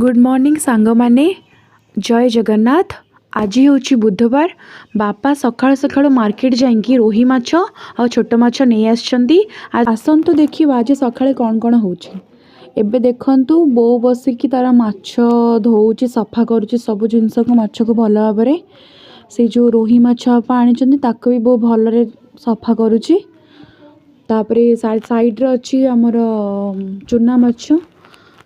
Good morning सांग माने जय जगन्नाथ। आज हूँ बुधवार। बापा सकाळ सकाळ मार्केट जाइंकी रोही माछ आ छोट माछ नहीं आसतु देखिए आज सकाळे कौन कौन होची। एबे देखंतु बो बसिकी तार माछ धोउची सफा करुची सब जिनस को माछ को भल भाव से जो रोही माछ आप आनी ताको भी बो भल सफा करुची। तापरे साइड रे अच्छी आमर चूना माछ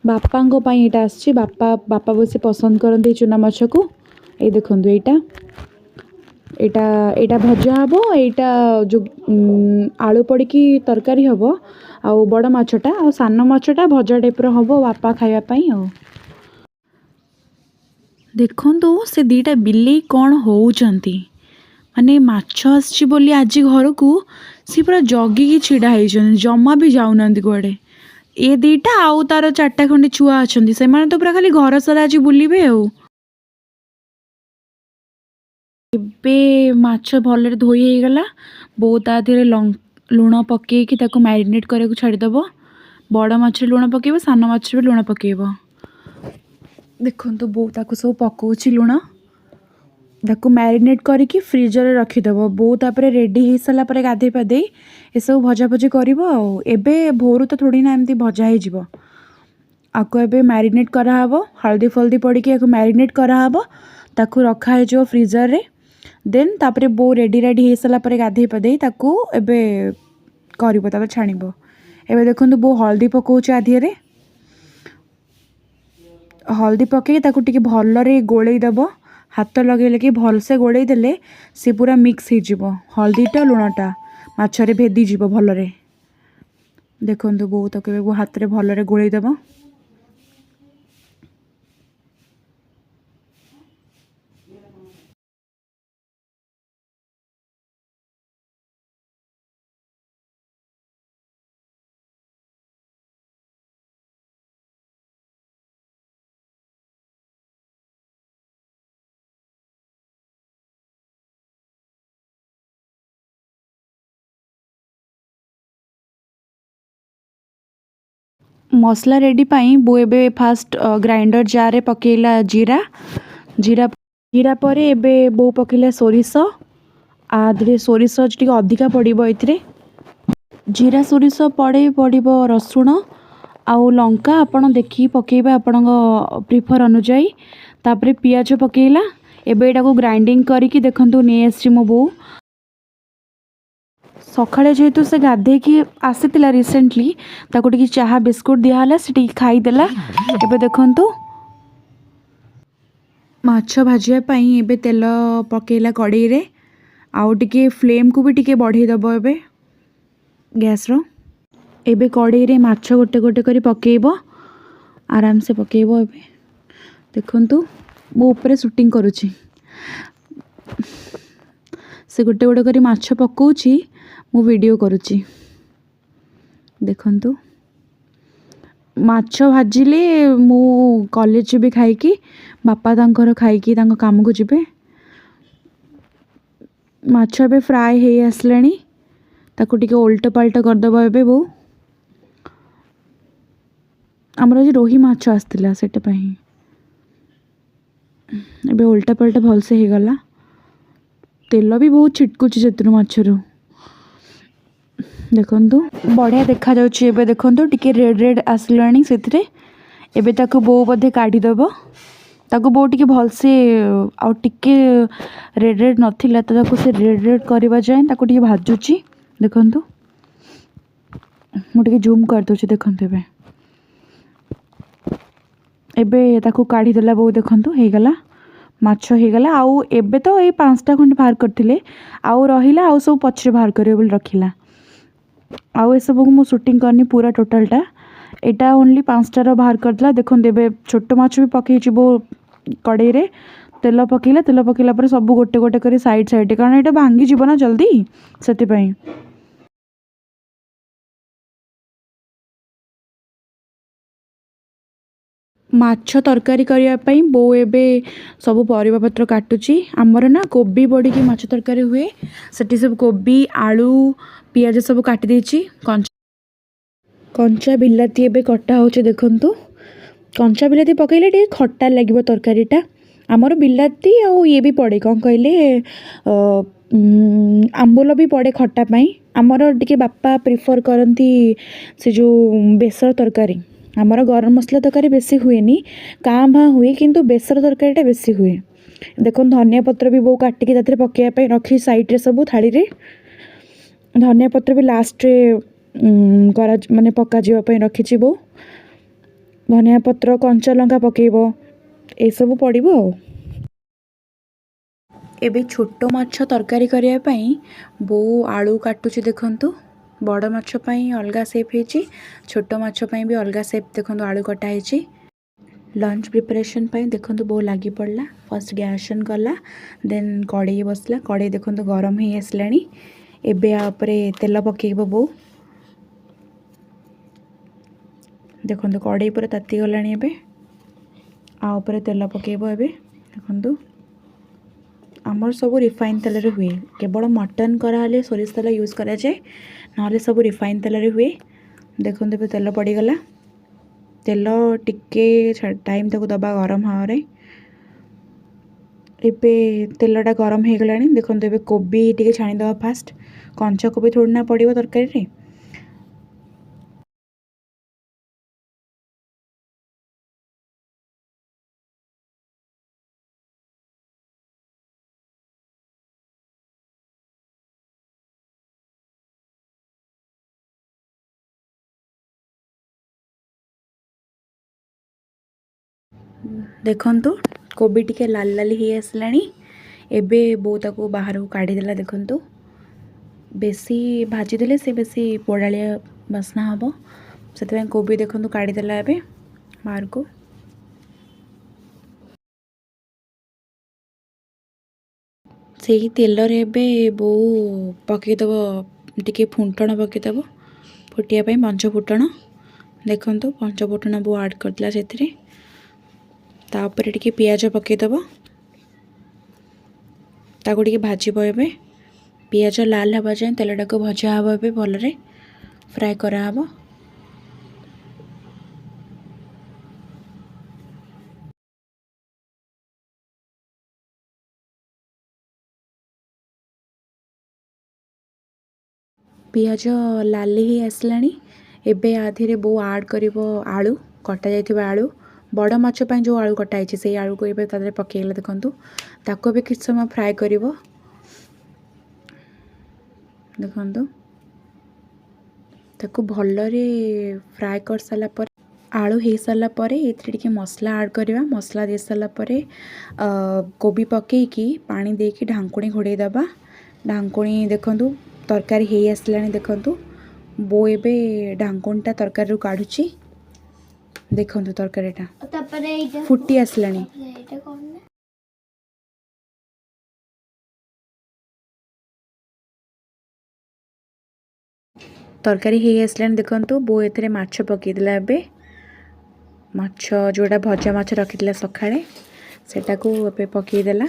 बापांको पाई एटा आछि। बापा बसे पसंद करते चूना माछ को। ये देखंतु एटा एटा भजा हबो। एटा जो आलू पड़की तरकारी हबो आ बड़ माछटा आ सान माछटा भजा टाइप रो हबो बापा खाया पाई। आ देखंतु से दीटा बिल्ली कौन होउचंती माने माछ आछि बोली आज घर को सी पूरा जगिकी छिड़ा होइछन जमा भी जाउनंती कुआडे। ए दीटा आउ तार चारटा खंडे छुआ अच्छा से तो पूरा खाली घर सारा आज बुलवे। आबे माछ भल धोई हो गला। बो ता देहरे लुण पकईकी ताको मैरिनेट करके छाड़ीदेव। बड़ माछ लुण पकेब सान माछ भी लुण पकेब। देखो बो ताको सब पकाउछि लुण ताको मैरिनेट करके फ्रिजर रखीदेव। बो तापर रेडी हो सारा पर गाधे पाधे ये सब भजा भजी कर। एबे भोरू तो थोड़ी ना एमती भजा हो आपको एबे मैरिनेट कराहब हल्दी फल्दी पड़ी आपको मैरिनेट कराहब ताकू रखा हो फ्रिजर रे। देन तापर बो रेडी रेडी हो सारा पर गाधे पाधे ताकू एबे करिवो तापर छाणिबो। एबे देखंतु बो हल्दी पकाउछ आधिरे हल्दी पकई ताकू टिके भलरे गोळेई देबो। हाथ लगे कि भलसे गोड़े देले सी पूरा मिक्स हो हल्दीटा लुणटा माछरे भेदी जीव भलरे। देखंतु बो तक हाथ रे भलरे गोळेई देबो। मसला रेडी पाई बो एबे फास्ट ग्राइंडर जार रे पकेला जीरा जीरा जीरा पर एबे बो पकेला सोरिष आधे सोरिष टिके अधिका पड़िबो। एथिरे जीरा सोरिष पड़े पड़िबो रसुण आउ लंका आपण देखि पकेबा आपण प्रिफर अनुजाई। तापरे पियाज पकेला एबे एटा को ग्राइंडिंग करके देखंतु ने आसी मो बो सकाळे जेहेतु से गाधे की आसीतिला रिसेंटली ताको टिके चाहा बिस्कुट दियाला से टिके खाईदेला। एबे देखंतु माछ भाजिया पाई एबे तेल पकेला कड़ाई रे आउ टिके फ्लेम को भी टिके बढ़ाई दबो। एबे गैस रो एबे कड़ाई रे माछ गोटे गोटे करी पकेइबो आराम से पकेइबो। एबे देखंतु मो ऊपर शूटिंग करूची से गोटे गोटे करी माछ पकाउची मु वीडियो करुची। देखंतु माछ भाजिले मु कॉलेज भी खाइकी बापा तांकर खाइकी तांको काम को जिबे। माछ एबे फ्राए हे आसलानी ताको टिके उल्टा पाल्टा कर दबो। एबे बो हमर जे रोही माछ आस्तिला सेटे पई एबे उल्टा पाल्टा भल से हे गला। तेल भी बहुत छिटकुची जतु माछरू देखंतु बढ़िया देखा जाउची। एबे देखंतु टिके रेड रेड आसलानी सेथिरे एबे ताको बो बधे काढी दबो। ताको बो टिके भल से आ टिके रेड रेड नथिला त ताको से रेड रेड करबा जाय ताको टिके भाजुची। देखंतु मु टिके जूम कर दोची। देखंतु एबे एबे ताको काढी देला बो देखंतु हे गला माछ हे गला। आउ एबे तो ए 5टा खंड बाहर करथिले आउ रहिला आउ सब पछरे बाहर करियो बोल रखिला। आउ ए सब को मु शूटिंग करनी पूरा टोटलटा एटा ओनली 5टार बाहर करदला। देखो देबे छोट माछ भी पकई बो कड़ाई रे तेल पकेला पर सब गोटे गोटे करी साइड साइड कारण एटा भांगी जीव ना जल्दी सेति पई। माछ तरकारी करिया पई बो एबे सब परिबा पत्र काटुची। हमर ना कोबी बड़ी की माछ तरकारी हुए सेठी सब कोबी आलू पियाज सब काटी देची। कंचा बिलाती एबे कटा होचे देखंतु कंचा बिलाती पकईले टे खट्टा लगे तरकारीटा आमर बिलाती आउ ये भी पड़े कौन कहले आंबुल भी पड़े खट्टापाई आमर टे बापा प्रिफर करती से जो बेसर तरकारी आमर गरम मसला तरकारी बेसी हुए काँ भाँ हुए किंतु बेसर तरकारीटा बेसी हुए देखो धनिया पत्र भी बो काटिकी पकड़ रखी साइड्रे सब थाली रे धनिया पत्र भी लास्ट रे माने पका जावाई रखी बो धनिया पत्र कंचा लंका पकेब ए सब पड़ो एबे छोट माछ तरकारी करने पाई बो आलू काटुची देखंतु बड़ माछ पाई अलगा सेप है छोट माछ पाई भी अलगा सेप देखंतु आलू कटा है लंच प्रिपरेशन पाई देखंतु बो लगी पड़ला फर्स्ट गैस ऑन कला देन कड़े बसला कड़े देखंतु गरम ही आसलानी एबे आपरे तेल पकेब बो देखंतु कड़े पूरा ताती गलानी एबे आ ऊपर तेल पकेब एबे देखंतु आमर सब रिफाइन तेल रे हुए केवल मटन कराले सोरिष तेल यूज करा जाए ना सब रिफाइन तेल रे हुए देखो तेल पड़गला तेल टिके टाइम तक दबा गरम हावे एबे तेलटा गरम हो गला देखो ए कोबी टिके छाणीदे फास्ट कंचा कोबी थोड़ी ना पड़ो तरकारी रे देखंतु कोबी टिके लाल लाल ही आसलानी एबे बो ताको बाहर को काढ़ीदेला देखंतु बेसी भाजीदेले से बेसी पोड़ालिया बास्ना हम से कोबी देखंतु काढ़ीदेला एबे बाहर को से तेल रे एबे बो पकईदेव टिके फुंटण पकईदेव फुटियापाई पंच फुटण देखंतु पंच फुटण बो आड करदेला से तापर टिके पियाज पकईदेव ताको टिके भाजब एबे पियाज लाल हवा जाए तेलटा को भजा हब एबे भलरे फ्राए कराहब पियाज लाल ही आसलानी एबे आधीरे बो आड करिवो आलू कटा जाइथिबा आलू बड़ माछ पाई जो आलू कटा है से आलू को एबे तादरे पकेइला देखंतु ताको भी किछ समय फ्राए करिवो देखंतु ताको भलरे फ्राए कर साला पर आलू हो सारा पर ये मसला आड करवा मसला दे सारा पर कोबी पकईकी पानी देकी ढांकुणी घोड़े दबा ढांकुणी देखंतु तरकारी हो आसलानी देखंतु बो एबे ढांकुणीटा तरकारी रू काढुची देखंतु तरकारीटा फुटी आसलानी तरकारी हो आसलानी देखंतु बो एथरे माछ पकईदेला एबे माछ जोड़ा भजा माछ रखी सकाळे सेटा को एबे पकईदेला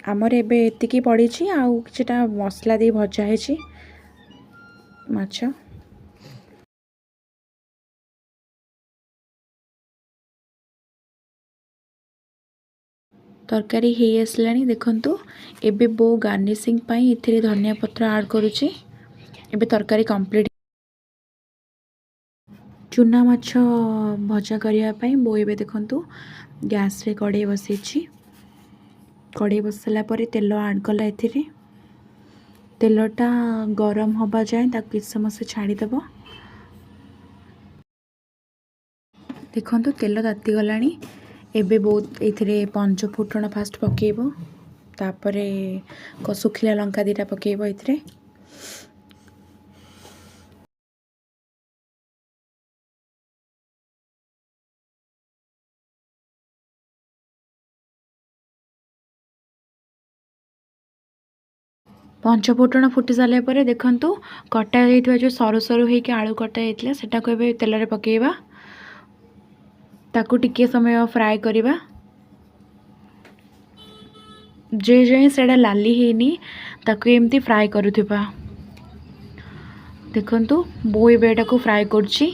आमर एबे एतिकी पड़ी आउ किछटा मसला दे भजा है माछ तरकारी हो आसलानी देखंतु एबे बो गार्निशिंग पाई एथिरे धनिया पत्र ऐड करूची एबे तरकारी कंप्लीट चूना माछ भजा करिया पाई बो एबे देखंतु गैस रे कड़े बसैछि कड़े बसला परे तेल ऐड कला एथिरे तेलटा गरम हवा जाए ताकु किछ समय से छाड़ी देबो देखंतु तेल ताती गलानी एबे बहुत एथिरे पंच फुटण फास्ट पकेइबो तापरे सुखिला लंका दीटा पकेइबो एथिरे पंच फुटण फुटी सारे पर देखंतु कटा जाइथिबा जो सरू सरू हेकि आलू कटा जाइतला सेटा को एबे तेल रे पकेइबा ताकू टिके समय फ्राए करवा जे जाए सेटा लाली हेनी ताकू एमती फ्राए करुथिबा देखंतु बो एबे एटा को फ्राए करछि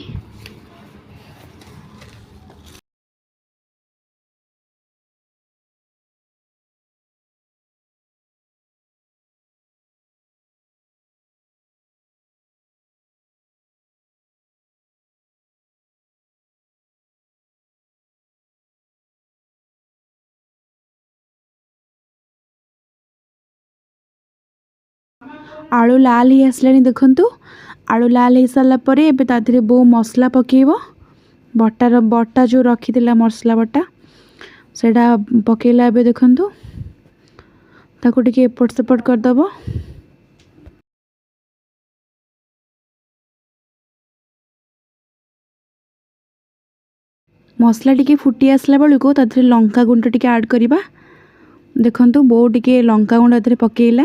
आलू लाल ही आसलानी देखंतु। आलू लाल हो सारा पर एबे ता देहरे बो मसला पकेइबो। बटा जो रखिथिला मसला बटा सेटा पकेइला। एबे देखंतु ताको टिके एपट सेपट कर दबो। मसला टिके फुटी आसला बेलू ता देहरे लंका गुंड टिके ऐड करबा। देखंतु बो टिके लंका गुंड देहरे पकेइला।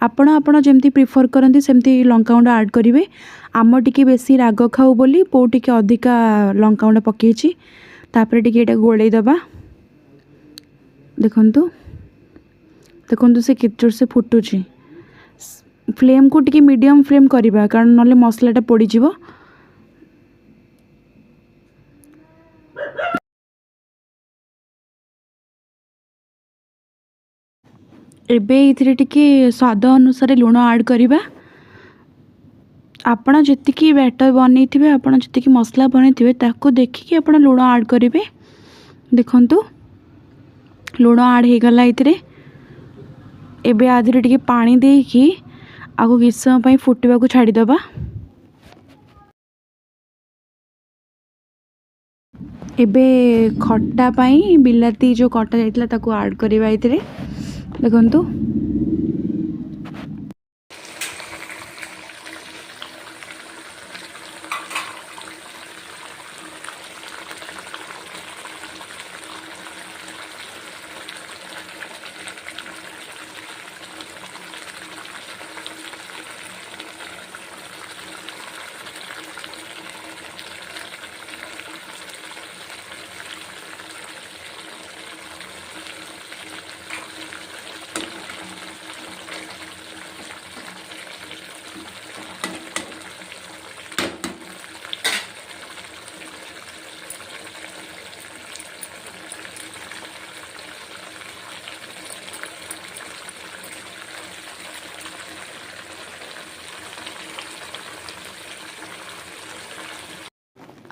आपण आपण जेमती प्रिफर करंती सेमती लंका गुंड ऐड करिवे। आम टिके बेसी राग खाऊ बोली बो टिके अधिका लंका गुंड पकेइछि। तापर टिके एटा गोळेई दबा। देखंतु देखंतु से कितजोर से फुटुछि। फ्लेम को टिके मीडियम फ्लेम करबा कारण नले मसलाटा पोड़ी जिवो। एबे इथिरे टिके स्वाद अनुसार लुण ऐड करबा। आपण जतिकी बैटर बनैथिबे आपण जतिकी मसला बनैथिबे ताको देखिकी आपण लुण ऐड करिवे। देखंतु लुण ऐड हे गला इथिरे। एबे आधिरे टिके पानी देकी आगो किछ समय पई फुटबा को छाडी दबा। एबे खट्टा पई बिलाती जो कटा जाइतला ताको ऐड करबा इथिरे। देखंतु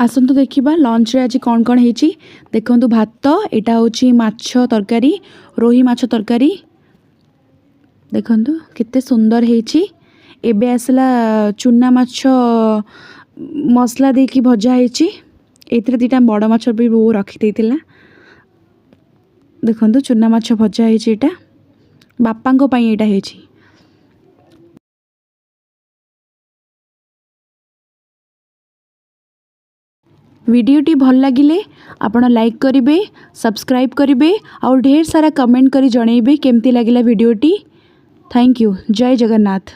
आसतु देखिबा लंच रे आज कौन कौन हेची। देखंतु भात एटा होची माछ तरकारी रोही माछ तरकारी। देखंतु केते सुंदर हेची। एबे आसला चुना माछ मसला देकी भजा हेची। एथिरे दिटा बड़ माछ भी वो रखी देथिला। देखंतु चुना माछ भजा हेची। एटा बापांको पई एटा हेची। वीडियोटी भल लगिले आपण लाइक करिवे, सब्सक्राइब करिवे और ढेर सारा कमेंट करी जणैबे केमती लागिला वीडियोटी। Thank you. जय जगन्नाथ।